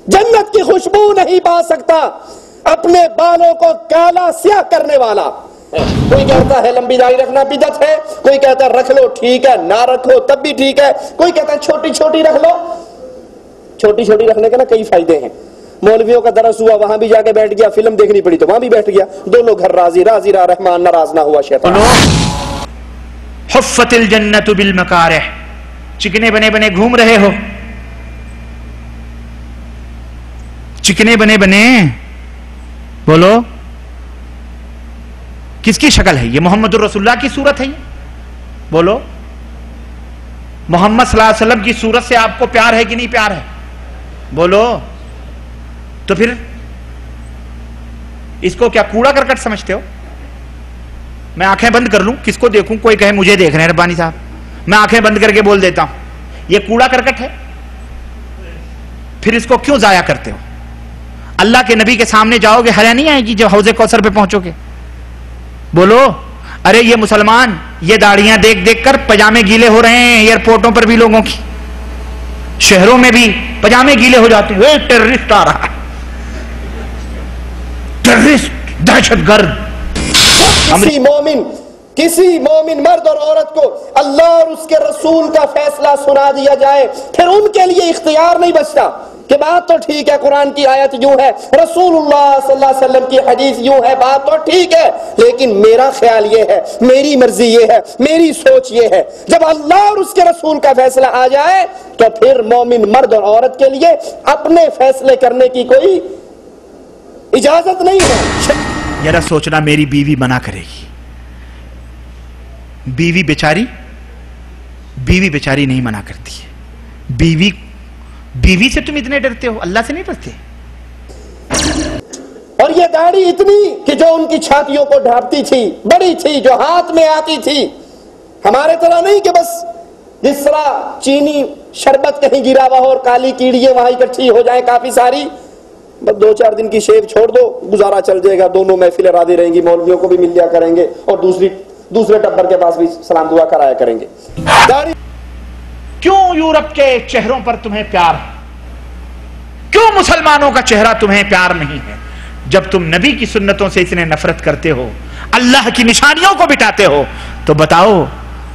جنت کی خوشبو نہیں پا سکتا اپنے بالوں کو کالا سیاہ کرنے والا. کوئی کہتا ہے لمبی داڑھی رکھنا بدعت ہے, کوئی کہتا ہے رکھ لو ٹھیک ہے, نہ رکھو تب بھی ٹھیک ہے, کوئی کہتا ہے چھوٹی چھوٹی رکھ لو. چھوٹی چھوٹی رکھنے کے نا کئی فائدے ہیں. مولویوں کا درس ہوا, وہاں بھی جا کے بیٹھ گیا, فلم دیکھنی پڑی تو وہاں بھی بیٹھ گیا, دونوں گھر راضی راضی رہا, رحمان ناراض نہ ہوا شیطان. حفت الجنت بالمکارہ, چکنے بنے بنے گھوم رہے ہو, چکنے بنے بنے, بولو کس کی شکل ہے یہ؟ محمد الرسول اللہ کی صورت ہے یہ؟ بولو محمد صلی اللہ علیہ وسلم کی صورت سے آپ کو پیار ہے کہ نہیں پیار ہے؟ بولو. تو پھر اس کو کیا کوڑا کرکٹ سمجھتے ہو؟ میں آنکھیں بند کر لوں, کس کو دیکھوں؟ کوئی کہے مجھے دیکھ رہے ہیں ربانی صاحب, میں آنکھیں بند کر کے بول دیتا ہوں یہ کوڑا کرکٹ ہے. پھر اس کو کیوں ضائع کرتے ہو؟ اللہ کے نبی کے سامنے جاؤ گے, حیا نہیں آئے گی جب حوض کوثر پہ پہنچو گے؟ بولو. ارے یہ مسلمان یہ داڑیاں دیکھ دیکھ کر پجامے گیلے ہو رہے ہیں, ایئرپورٹوں پر بھی لوگوں کی, شہروں میں بھی پجامے گیلے ہو جاتے ہیں. ٹیررسٹ آ رہا ہے, ٹیررسٹ, دہشت گرد. کسی مومن مرد اور عورت کو اللہ اور اس کے رسول کا فیصلہ سنا دیا جائے, پھر ان کے لیے اختیار نہیں بچتا کہ بات تو ٹھیک ہے, قرآن کی آیت یوں ہے, رسول اللہ صلی اللہ علیہ وسلم کی حدیث یوں ہے, بات تو ٹھیک ہے, لیکن میرا خیال یہ ہے, میری مرضی یہ ہے, میری سوچ یہ ہے. جب اللہ اور اس کے رسول کا فیصلہ آ جائے تو پھر مومن مرد اور عورت کے لیے اپنے فیصلے کرنے کی کوئی اجازت نہیں ہے. ذرا سوچنا, میری بیوی منع کرے گی, بیوی بیچاری نہیں منع کرتی ہے. بیوی سے تم اتنے ڈرتے ہو, اللہ سے نہیں ڈرتے؟ اور یہ داڑھی اتنی کہ جو ان کی چھاتیوں کو ڈھانپتی تھی, بڑی تھی, جو ہاتھ میں آتی تھی. ہمارے طرح نہیں کہ بس جس طرح چینی شربت کہیں گرا ہوا ہو اور کالی کیڑیاں وہاں اکٹھی ہو جائیں کافی ساری, بس 2-4 دن کی شیو چھوڑ دو, گزارا چل جائے گا, دونوں محفلیں راضی رہیں گی, مولویوں کو بھی مل جا کریں گے اور دوسرے ٹبر کے پاس بھی سلام دعا کرایا کریں گے. داڑھی کیوں یورپ کے چہروں پر تمہیں پیار ہے؟ کیوں مسلمانوں کا چہرہ تمہیں پیار نہیں ہے؟ جب تم نبی کی سنتوں سے اتنے نفرت کرتے ہو, اللہ کی نشانیوں کو بٹاتے ہو, تو بتاؤ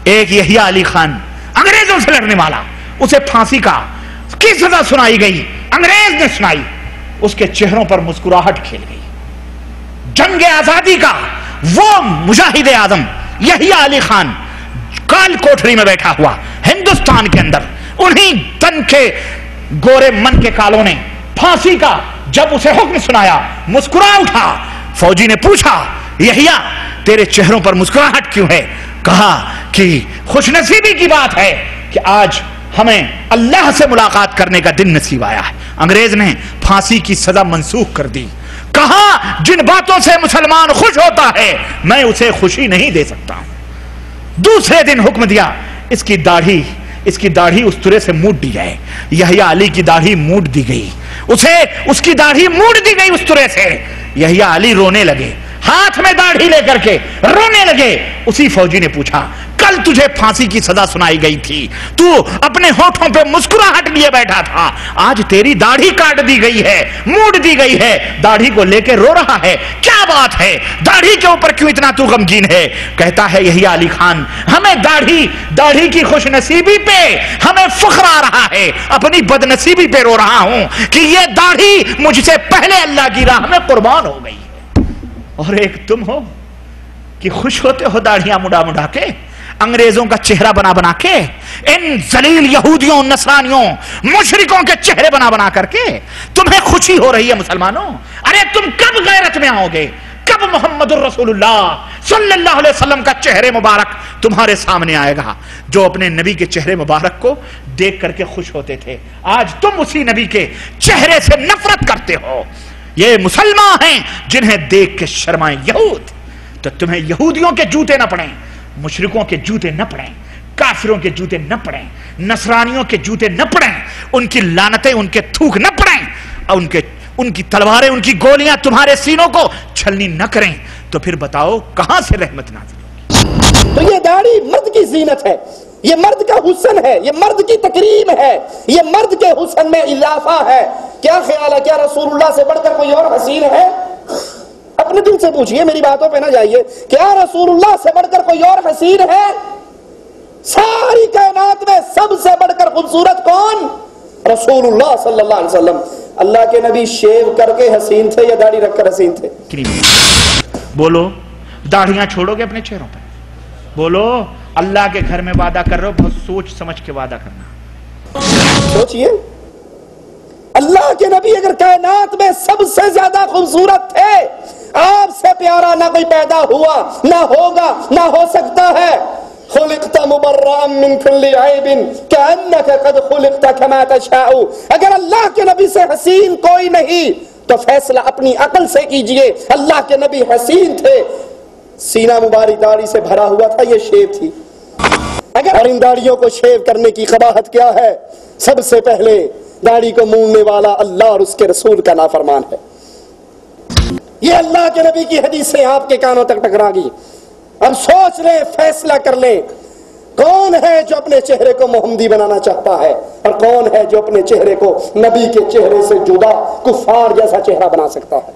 ایک یحییٰ علی خان انگریزوں سے لڑنے والا, اسے پھانسی کی سزا سنائی گئی, انگریز نے سنائی, اس کے چہروں پر مسکراہٹ کھیل گئی. جنگ آزادی کا وہ مجاہد اعظم یحییٰ علی خان کال کوٹری میں بیٹھا ہوا ہندوستان کے اندر, انہی تن کے گورے من کے کالوں نے پھانسی کا جب اسے حکم سنایا مسکرا اٹھا. فوجی نے پوچھا یحییٰ تیرے چہروں پر مسکراہٹ کیوں ہے؟ کہا کہ خوش نصیبی کی بات ہے کہ آج ہمیں اللہ سے ملاقات کرنے کا دن نصیب آیا ہے. انگریز نے پھانسی کی سزا منسوخ کر دی. کہا جن باتوں سے مسلمان خوش ہوتا ہے میں اسے خوشی نہیں دے سکتا ہوں. دوسرے دن حکم دیا اس کی داڑھی اس طرح سے موڑ دی جائے. یحییٰ علی کی داڑھی موڑ دی گئی, اس کی داڑھی موڑ دی گئی اس طرح سے. یحییٰ علی رونے لگے, ہاتھ میں داڑھی لے کر کے رونے لگے. اسی فوجی نے پوچھا کل تجھے پھانسی کی سزا سنائی گئی تھی, تو اپنے ہونٹوں پہ مسکراہٹ لیے بیٹھا تھا, آج تیری داڑھی کاٹ دی گئی ہے, موڑ دی گئی ہے, داڑھی کو لے کے رو رہا ہے, کیا بات ہے؟ داڑھی کے اوپر کیوں اتنا تو غمگین ہے؟ کہتا ہے یحییٰ علی خان ہمیں داڑھی کی خوش نصیبی پہ ہمیں فخر آ رہا ہے, اپنی بد نصیبی پہ رو رہا ہوں کہ یہ داڑھی مجھ سے پہلے اللہ کی راہ میں قربان ہو گئی. اور ایک تم ہو کہ خوش ہوتے ہو داڑھیاں مڑا کے, انگریزوں کا چہرہ بنا کے, ان ذلیل یہودیوں, نصرانیوں, مشرکوں کے چہرے بنا کر کے تمہیں خوشی ہو رہی ہے. مسلمانوں ارے تم کب غیرت میں آؤ گے؟ کب محمد الرسول اللہ صلی اللہ علیہ وسلم کا چہرے مبارک تمہارے سامنے آئے گا جو اپنے نبی کے چہرے مبارک کو دیکھ کر کے خوش ہوتے تھے؟ آج تم اسی نبی کے چہرے سے نفرت کرتے ہو. یہ مسلمان ہیں جنہیں دیکھ کے شرمائیں یہود. تو تمہیں یہودیوں کے جوتے نہ پڑیں, مشرکوں کے جوتے نہ پڑیں, کافروں کے جوتے نہ پڑیں, نصرانیوں کے جوتے نہ پڑیں, ان کی لعنتیں, ان کے تھوک نہ پڑیں, اور ان کی تلواریں, ان کی گولیاں تمہارے سینوں کو چھلنی نہ کریں. تو پھر بتاؤ کہاں سے رحمت نازل ہوگی؟ تو یہ داڑھی مرد کی زینت ہے, یہ مرد کا حسن ہے, یہ مرد کی تکریم ہے, یہ مرد کے حسن میں اضافہ ہے. کیا خیال ہے، کیا رسول اللہ سے بڑھ کر کوئی اور حسین ہے؟ اپنے دل سے پوچھئے، میری باتوں پہ نہ جائیے، کیا رسول اللہ سے بڑھ کر کوئی اور حسین ہے؟ ساری کائنات میں سب سے بڑھ کر خوبصورت کون؟ رسول اللہ صلی اللہ علیہ وسلم۔ اللہ کے نبی شیو کر کے حسین تھے یا داڑھی رکھ کر حسین تھے؟ بولو، داڑھیاں چھوڑو گے اپنے چہروں پہ؟ بولو، اللہ کے گھر میں وعدہ کر رہے ہو، بہت سوچ سمجھ کے وعدہ کرنا۔ سوچئے، اللہ کے نبی اگر کائنات میں سب سے زیادہ خوبصورت تھے، آپ سے پیارا نہ کوئی پیدا ہوا، نہ ہوگا، نہ ہو سکتا ہے۔ خلقت مبرئا من كل عیب كأنك قد خلقت كما تشاء۔ اگر اللہ کے نبی سے حسین کوئی نہیں تو فیصلہ اپنی عقل سے کیجئے۔ اللہ کے نبی حسین تھے، سینہ مبارک داڑھی سے بھرا ہوا تھا، یہ شیو تھی۔ اگر ان داڑھیوں کو شیو کرنے کی قباحت کیا ہے؟ سب سے پہلے داڑھی کو موننے والا اللہ اور اس کے رسول کا نافرمان ہے۔ یہ اللہ کے نبی کی حدیثیں آپ کے کانوں تک ٹکرا گئی۔ اب سوچ لیں، فیصلہ کر لیں، کون ہے جو اپنے چہرے کو محمدی بنانا چاہتا ہے اور کون ہے جو اپنے چہرے کو نبی کے چہرے سے جدا کفار جیسا چہرہ بنا سکتا ہے؟